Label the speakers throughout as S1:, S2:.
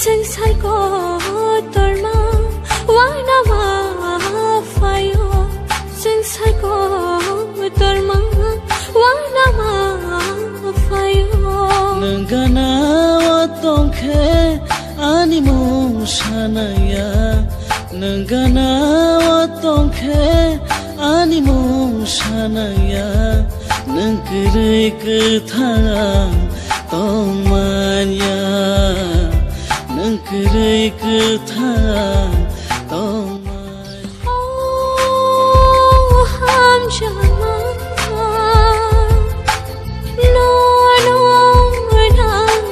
S1: संसारको तोरमा वानामा फायो संसारको तोरमा वानामा फायो
S2: नंगना watongke animo shanaya nangana watongke animo shanaya nangkere kethang tomanya nangkere kethang tomanya
S1: oh ham jama no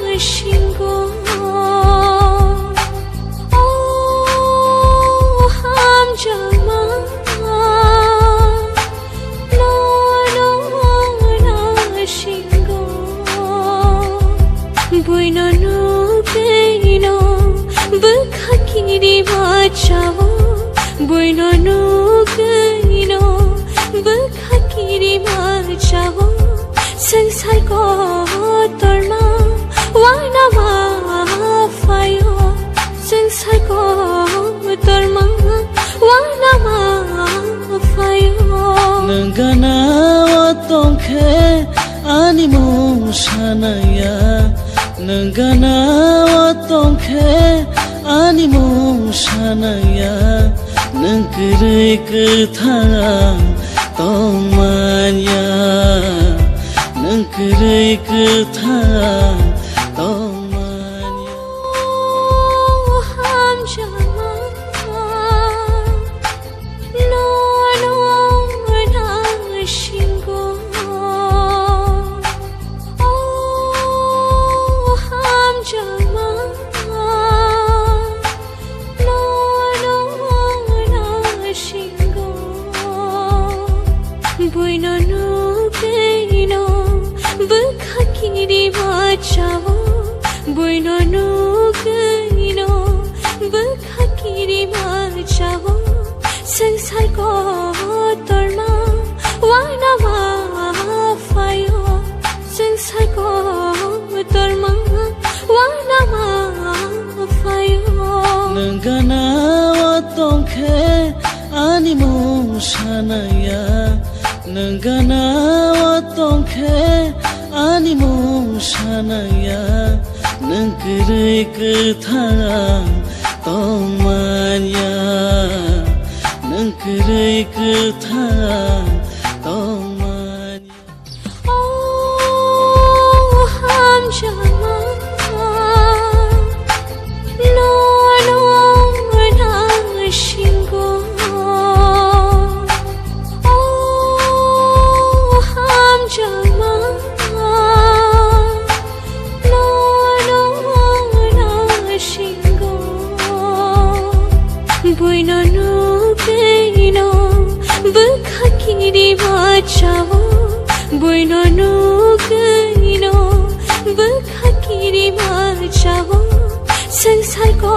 S1: na shingo oh ham jama no na shingo buino no peino bukhakiri bachao buino no peino bukhakiri bachao संसारको तोरमा वानामा फायो संसारको तोरमा वानामा फायो
S2: नंगना watongke animo shanaya nangana watongke animo shanaya nangkere kethang tomanya nangkere kethang tomanya
S1: oh ham jama no na shingo oh ham jama no na shingo buino no peino bukhakiri bachao buino no peino bukhakiri bachao संसारको तोरमा वानामा फायो संसारको तोरमा वानामा फायो
S2: nangana watongke animo shanaya nangana watongke animo shanaya nangkere kethang tomanya nangkere kethang tomanya
S1: oh ham jama no na shingo oh ham jama no na shingo buino no peino bukhakiri bachao buino no peino bukhakiri bachao संसारको